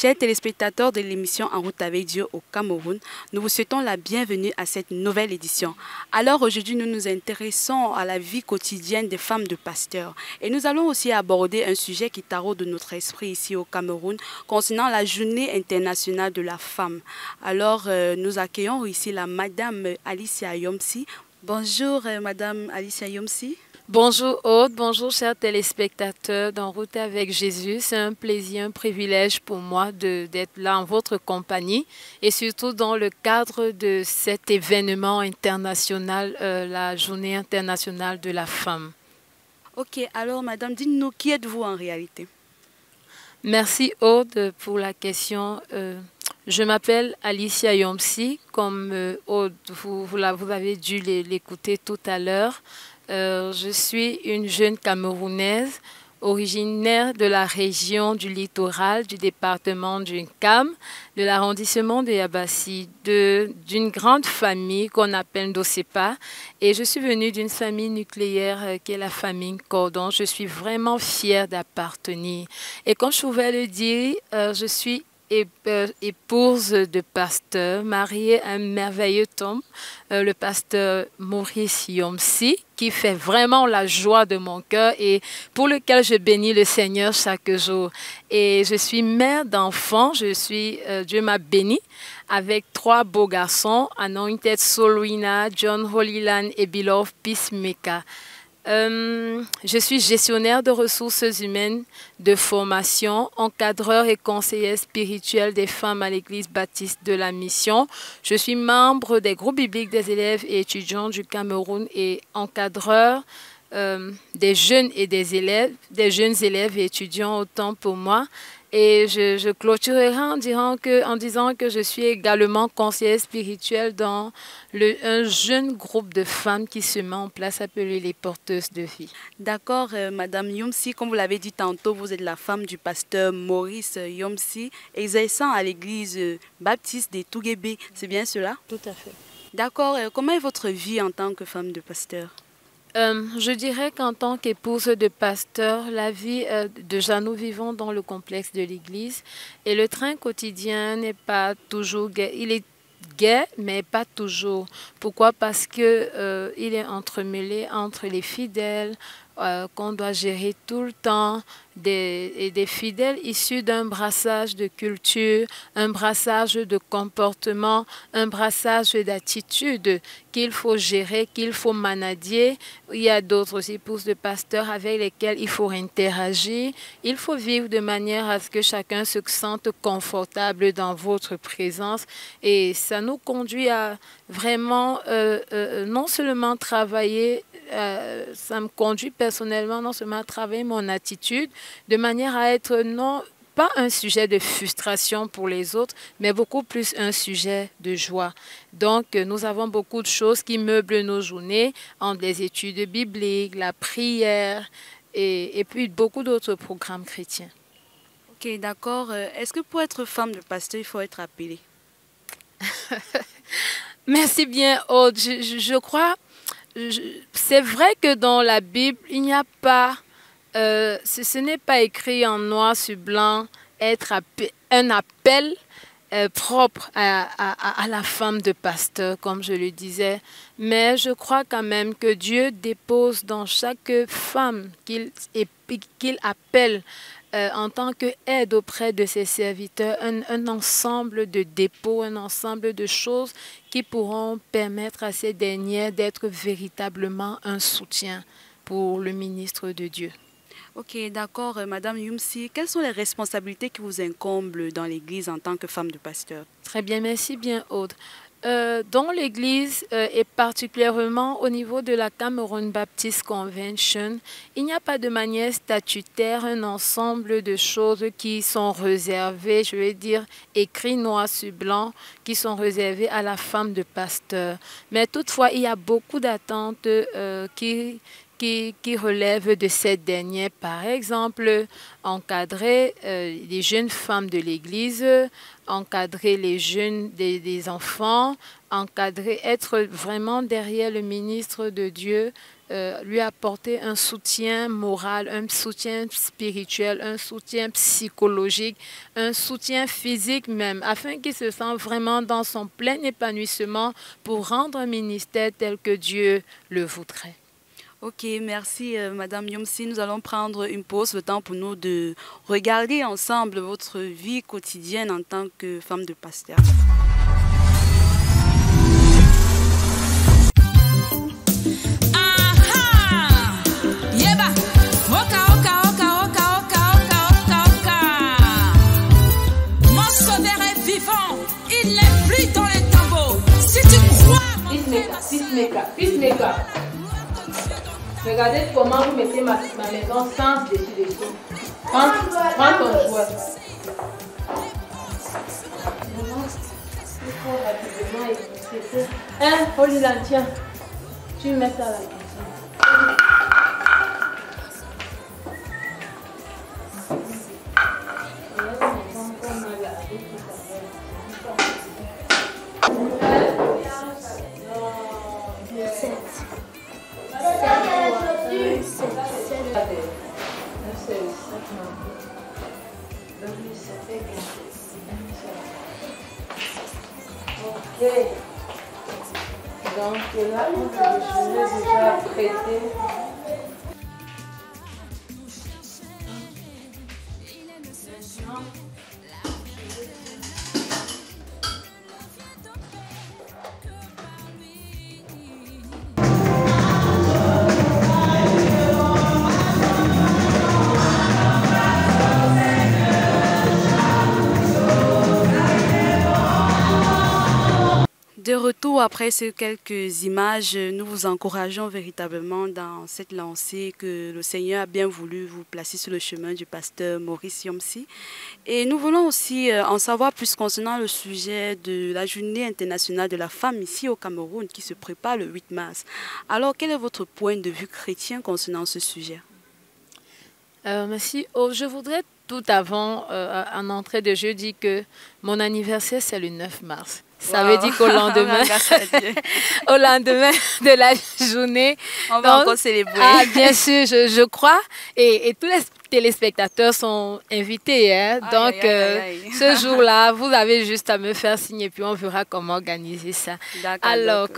Chers téléspectateurs de l'émission En route avec Dieu au Cameroun, nous vous souhaitons la bienvenue à cette nouvelle édition. Alors aujourd'hui, nous nous intéressons à la vie quotidienne des femmes de pasteurs. Et nous allons aussi aborder un sujet qui taraude notre esprit ici au Cameroun concernant la journée internationale de la femme. Alors nous accueillons ici la Madame Alicia Yomsi. Bonjour Madame Alicia Yomsi. Bonjour Aude, bonjour chers téléspectateurs d'En route avec Jésus. C'est un plaisir, un privilège pour moi d'être là en votre compagnie et surtout dans le cadre de cet événement international, la Journée internationale de la femme. Ok, alors madame, dites-nous qui êtes-vous en réalité? Merci Aude pour la question. Je m'appelle Alicia Yomsi, comme Aude, vous avez dû l'écouter tout à l'heure. Je suis une jeune Camerounaise originaire de la région du littoral, du département du Nkam, de l'arrondissement de Yabassi, d'une grande famille qu'on appelle Ndosepa. Et je suis venue d'une famille nucléaire qui est la famille Cordon. Je suis vraiment fière d'appartenir. Et comme je pouvais le dire, je suis épouse de pasteur, mariée à un merveilleux homme, le pasteur Maurice Yomsi, qui fait vraiment la joie de mon cœur et pour lequel je bénis le Seigneur chaque jour. Et je suis mère d'enfants, Dieu m'a bénie avec 3 beaux garçons, Anointed Solwina, John Holyland et Beloved Peacemaker. Je suis gestionnaire de ressources humaines de formation, encadreur et conseillère spirituelle des femmes à l'Église baptiste de la Mission. Je suis membre des groupes bibliques des élèves et étudiants du Cameroun et encadreur des jeunes élèves et étudiants autant pour moi. Et je clôturerai en disant que je suis également conseillère spirituelle dans un jeune groupe de femmes qui se met en place appelé les porteuses de vie. D'accord, Madame Yomsi, comme vous l'avez dit tantôt, vous êtes la femme du pasteur Maurice Yomsi, exerçant à l'église baptiste des Touguébé. C'est bien cela? Tout à fait. D'accord, comment est votre vie en tant que femme de pasteur? Je dirais qu'en tant qu'épouse de pasteur, la vie, déjà nous vivons dans le complexe de l'église et le train quotidien n'est pas toujours gai. Il est gai, mais pas toujours. Pourquoi? Parce que il est entremêlé entre les fidèles qu'on doit gérer tout le temps, des fidèles issus d'un brassage de culture, un brassage de comportement, un brassage d'attitude qu'il faut gérer, qu'il faut manadier. Il y a d'autres épouses de pasteurs avec lesquelles il faut interagir. Il faut vivre de manière à ce que chacun se sente confortable dans votre présence. Et ça nous conduit à vraiment non seulement travailler, ça me conduit personnellement non seulement à travailler mon attitude, de manière à être non pas un sujet de frustration pour les autres, mais beaucoup plus un sujet de joie. Donc, nous avons beaucoup de choses qui meublent nos journées, entre les études bibliques, la prière et puis beaucoup d'autres programmes chrétiens. Ok, d'accord. Est-ce que pour être femme de pasteur, il faut être appelée? Merci bien, Aude. Je crois, c'est vrai que dans la Bible, il n'y a pas... ce n'est pas écrit en noir sur blanc, un appel propre à la femme de pasteur, comme je le disais. Mais je crois quand même que Dieu dépose dans chaque femme qu'il appelle en tant qu'aide auprès de ses serviteurs un ensemble de dépôts, un ensemble de choses qui pourront permettre à ces dernières d'être véritablement un soutien pour le ministre de Dieu. Ok, d'accord, Madame Yomsi. Quelles sont les responsabilités qui vous incombent dans l'Église en tant que femme de pasteur? Très bien, merci bien, Aude. Dans l'Église et particulièrement au niveau de la Cameroun Baptist Convention, il n'y a pas de manière statutaire un ensemble de choses qui sont réservées, je vais dire, écrit noir sur blanc, qui sont réservées à la femme de pasteur. Mais toutefois, il y a beaucoup d'attentes qui relèvent de cette dernière. Par exemple, encadrer les jeunes femmes de l'Église, encadrer les jeunes, des enfants, encadrer, être vraiment derrière le ministre de Dieu lui apporter un soutien moral, un soutien spirituel, un soutien psychologique, un soutien physique même, afin qu'il se sente vraiment dans son plein épanouissement pour rendre un ministère tel que Dieu le voudrait. Ok, merci Madame Yomsi. Nous allons prendre une pause, le temps pour nous de regarder ensemble votre vie quotidienne en tant que femme de pasteur. Mon sauveur est vivant, il n'est plus dans les tombeaux. Si tu crois, Peacemaker. Regardez comment vous mettez ma maison sans dessus. Prends ton jouet. Il faut rapidement écouter. Hein, Olilan, tiens. Tu mets ça à la cuisine. Ok. Donc là, je vais déjà prêter. De retour après ces quelques images, nous vous encourageons véritablement dans cette lancée que le Seigneur a bien voulu vous placer sur le chemin du pasteur Maurice Yomsi. Et nous voulons aussi en savoir plus concernant le sujet de la journée internationale de la femme ici au Cameroun qui se prépare le 8 mars. Alors, quel est votre point de vue chrétien concernant ce sujet? Merci. Oh, je voudrais tout avant, en entrée de jeu, dire que mon anniversaire, c'est le 9 mars. Ça veut dire qu'au lendemain, au lendemain de la journée, on va encore célébrer. Ah, bien sûr, je crois. Et tous les téléspectateurs sont invités. Hein? Donc, ce jour-là, vous avez juste à me faire signe et puis on verra comment organiser ça. Alors,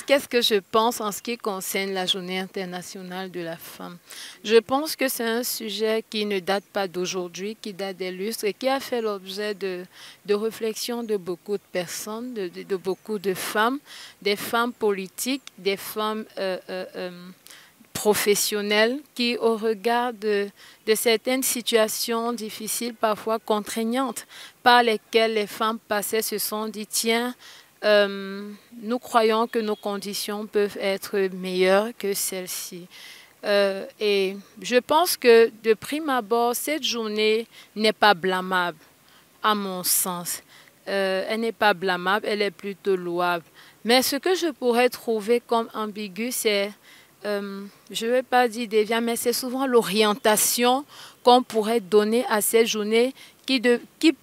qu'est-ce que je pense en ce qui concerne la Journée internationale de la femme? Je pense que c'est un sujet qui ne date pas d'aujourd'hui, qui date des lustres et qui a fait l'objet de réflexions de beaucoup de personnes, de beaucoup de femmes, des femmes politiques, des femmes professionnelles qui, au regard de certaines situations difficiles, parfois contraignantes, par lesquelles les femmes passaient, se sont dit, tiens, nous croyons que nos conditions peuvent être meilleures que celles-ci. Et je pense que de prime abord, cette journée n'est pas blâmable, à mon sens. Elle n'est pas blâmable, elle est plutôt louable. Mais ce que je pourrais trouver comme ambigu, c'est, je ne vais pas dire déviant, mais c'est souvent l'orientation qu'on pourrait donner à cette journée qui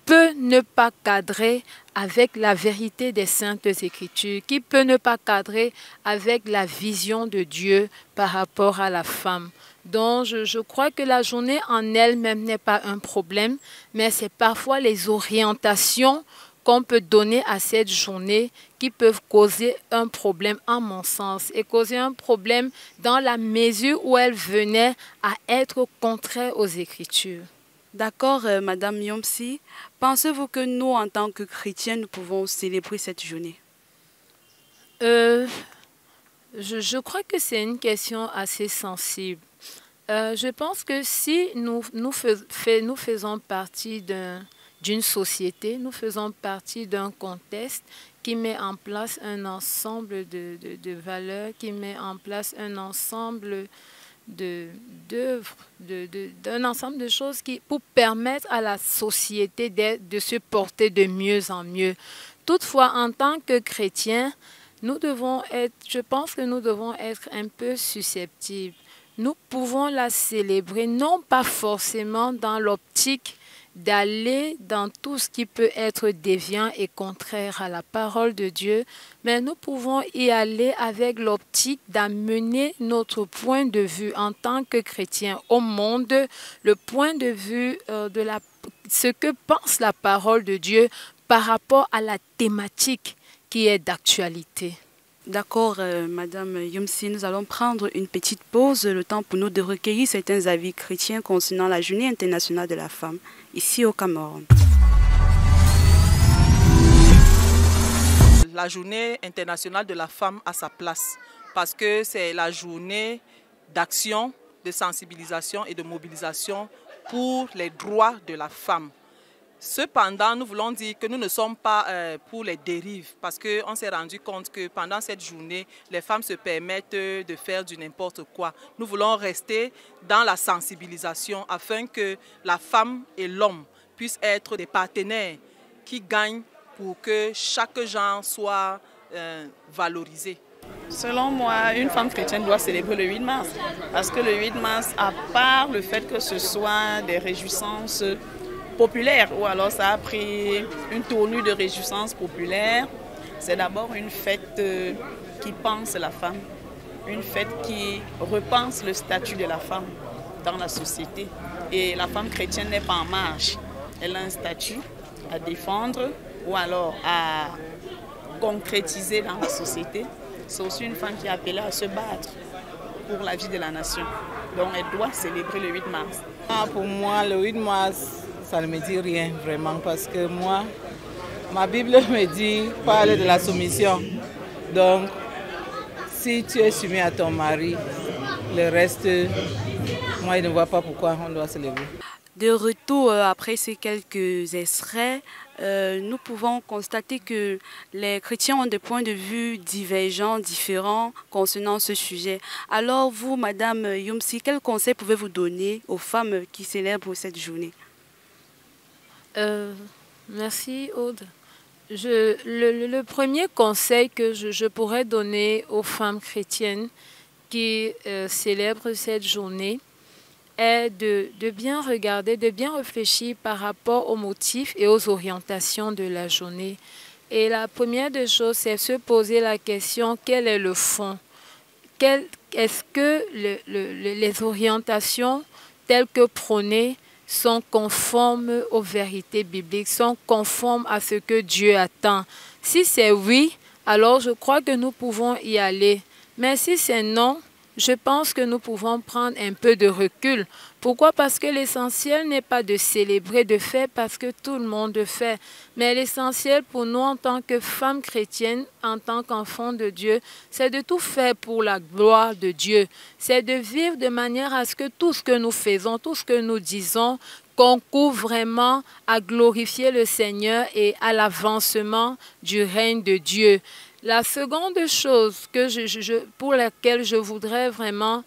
peut ne pas cadrer avec la vérité des Saintes Écritures, qui peut ne pas cadrer avec la vision de Dieu par rapport à la femme. Donc, je crois que la journée en elle-même n'est pas un problème, mais c'est parfois les orientations qu'on peut donner à cette journée qui peuvent causer un problème, en mon sens, et causer un problème dans la mesure où elle venait à être contraire aux Écritures. D'accord, Madame Yomsi. Pensez-vous que nous, en tant que chrétiens, nous pouvons célébrer cette journée? Je crois que c'est une question assez sensible. Je pense que si nous faisons partie d'une société, nous faisons partie d'un contexte qui met en place un ensemble de valeurs, qui met en place un ensemble d'œuvres, d'un ensemble de choses pour permettre à la société de se porter de mieux en mieux. Toutefois, en tant que chrétiens, je pense que nous devons être un peu susceptibles. Nous pouvons la célébrer, non pas forcément dans l'optique d'aller dans tout ce qui peut être déviant et contraire à la parole de Dieu, mais nous pouvons y aller avec l'optique d'amener notre point de vue en tant que chrétien au monde, le point de vue de ce que pense la parole de Dieu par rapport à la thématique qui est d'actualité. D'accord, Madame Yumsi, nous allons prendre une petite pause, le temps pour nous de recueillir certains avis chrétiens concernant la Journée internationale de la femme, ici au Cameroun. La Journée internationale de la femme a sa place parce que c'est la journée d'action, de sensibilisation et de mobilisation pour les droits de la femme. Cependant, nous voulons dire que nous ne sommes pas pour les dérives parce qu'on s'est rendu compte que pendant cette journée, les femmes se permettent de faire du n'importe quoi. Nous voulons rester dans la sensibilisation afin que la femme et l'homme puissent être des partenaires qui gagnent pour que chaque genre soit valorisé. Selon moi, une femme chrétienne doit célébrer le 8 mars parce que le 8 mars, à part le fait que ce soit des réjouissances populaire, ou alors ça a pris une tournure de réjouissance populaire. C'est d'abord une fête qui pense la femme, une fête qui repense le statut de la femme dans la société. Et la femme chrétienne n'est pas en marge. Elle a un statut à défendre ou alors à concrétiser dans la société. C'est aussi une femme qui est appelée à se battre pour la vie de la nation. Donc elle doit célébrer le 8 mars. Pour moi, le 8 mars, ça ne me dit rien vraiment parce que moi, ma Bible me dit parle de la soumission. Donc, si tu es soumis à ton mari, le reste, moi je ne vois pas pourquoi on doit célébrer. De retour après ces quelques extraits, nous pouvons constater que les chrétiens ont des points de vue divergents, différents concernant ce sujet. Alors vous, Madame Yumsi, quels conseils pouvez-vous donner aux femmes qui célèbrent cette journée? Merci Aude. Le premier conseil que je pourrais donner aux femmes chrétiennes qui célèbrent cette journée est de bien regarder, de bien réfléchir par rapport aux motifs et aux orientations de la journée. Et la première des choses, c'est se poser la question, quel est le fond? Est-ce que les orientations telles que prônées sont conformes aux vérités bibliques, sont conformes à ce que Dieu attend? Si c'est oui, alors je crois que nous pouvons y aller. Mais si c'est non, je pense que nous pouvons prendre un peu de recul. Pourquoi? Parce que l'essentiel n'est pas de célébrer, de faire parce que tout le monde le fait. Mais l'essentiel pour nous en tant que femmes chrétiennes, en tant qu'enfants de Dieu, c'est de tout faire pour la gloire de Dieu. C'est de vivre de manière à ce que tout ce que nous faisons, tout ce que nous disons, concourt vraiment à glorifier le Seigneur et à l'avancement du règne de Dieu. La seconde chose pour laquelle je voudrais vraiment,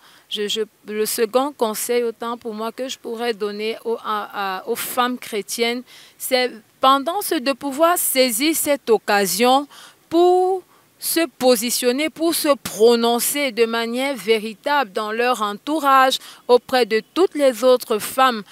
le second conseil autant pour moi que je pourrais donner aux femmes chrétiennes, c'est de pouvoir saisir cette occasion pour se positionner, pour se prononcer de manière véritable dans leur entourage, auprès de toutes les autres femmes,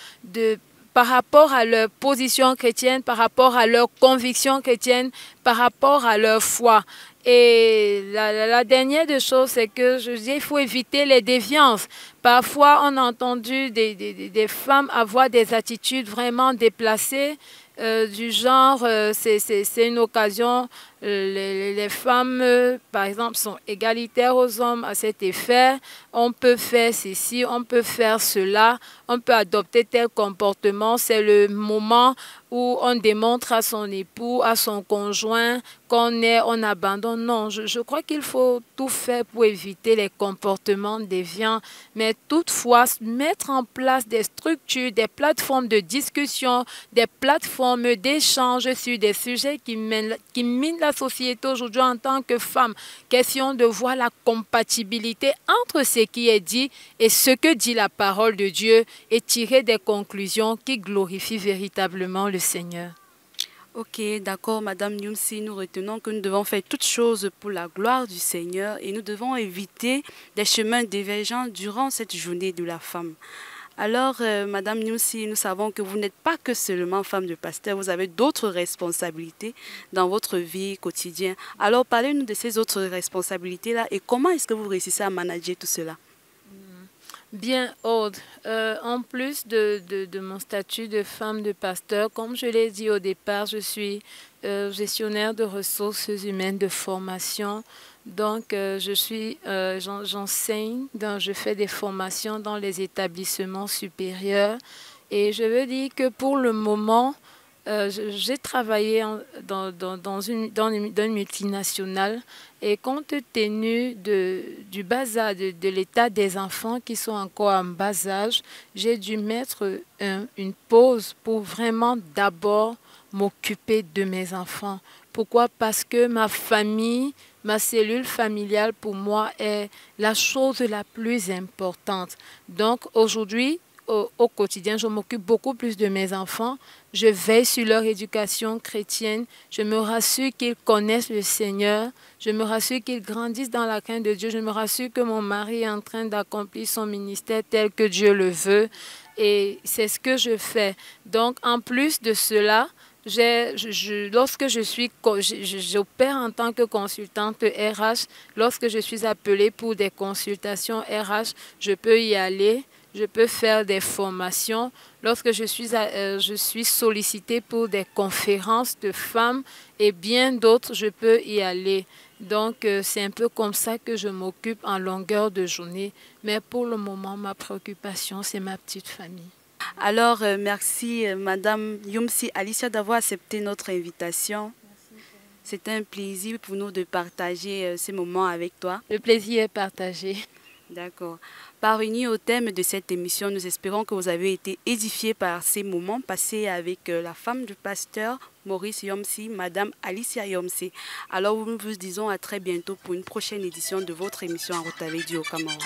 par rapport à leur position chrétienne, par rapport à leur conviction chrétienne, par rapport à leur foi. Et la dernière des choses, c'est que je dis il faut éviter les déviances. Parfois, on a entendu des femmes avoir des attitudes vraiment déplacées, du genre, c'est une occasion, les femmes, par exemple, sont égalitaires aux hommes à cet effet. On peut faire ceci, on peut faire cela, on peut adopter tel comportement. C'est le moment où on démontre à son époux, à son conjoint on abandonne. Non, je crois qu'il faut tout faire pour éviter les comportements déviants, mais toutefois mettre en place des structures, des plateformes de discussion, des plateformes d'échange sur des sujets qui minent la société aujourd'hui en tant que femme. Question de voir la compatibilité entre ce qui est dit et ce que dit la parole de Dieu et tirer des conclusions qui glorifient véritablement le Seigneur. Ok, d'accord, Madame Yumsi, nous retenons que nous devons faire toutes choses pour la gloire du Seigneur et nous devons éviter des chemins divergents durant cette journée de la femme. Alors, Madame Yomsi, nous savons que vous n'êtes pas que seulement femme de pasteur, vous avez d'autres responsabilités dans votre vie quotidienne. Alors, parlez-nous de ces autres responsabilités-là et comment est-ce que vous réussissez à manager tout cela? Bien, Aude, en plus de mon statut de femme de pasteur, comme je l'ai dit au départ, je suis gestionnaire de ressources humaines de formation. Donc, j'enseigne, je fais des formations dans les établissements supérieurs. Et je veux dire que pour le moment, j'ai travaillé dans une multinationale et compte tenu du bas âge, de l'état des enfants qui sont encore en bas âge, j'ai dû mettre une pause pour vraiment d'abord m'occuper de mes enfants. Pourquoi? Parce que ma famille, ma cellule familiale pour moi est la chose la plus importante. Donc aujourd'hui, au quotidien, je m'occupe beaucoup plus de mes enfants. Je veille sur leur éducation chrétienne. Je me rassure qu'ils connaissent le Seigneur. Je me rassure qu'ils grandissent dans la crainte de Dieu. Je me rassure que mon mari est en train d'accomplir son ministère tel que Dieu le veut. Et c'est ce que je fais. Donc, en plus de cela, lorsque j'opère en tant que consultante RH, lorsque je suis appelée pour des consultations RH, je peux y aller. Je peux faire des formations. Lorsque je suis sollicitée pour des conférences de femmes et bien d'autres, je peux y aller. Donc, c'est un peu comme ça que je m'occupe en longueur de journée. Mais pour le moment, ma préoccupation, c'est ma petite famille. Alors, merci Madame Yomsi Alicia d'avoir accepté notre invitation. C'était un plaisir pour nous de partager ces moments avec toi. Le plaisir est partagé. D'accord. Parvenus au thème de cette émission, nous espérons que vous avez été édifiés par ces moments passés avec la femme du pasteur Maurice Yomsi, Madame Alicia Yomsi. Alors, nous vous disons à très bientôt pour une prochaine édition de votre émission En route avec Dieu au Cameroun.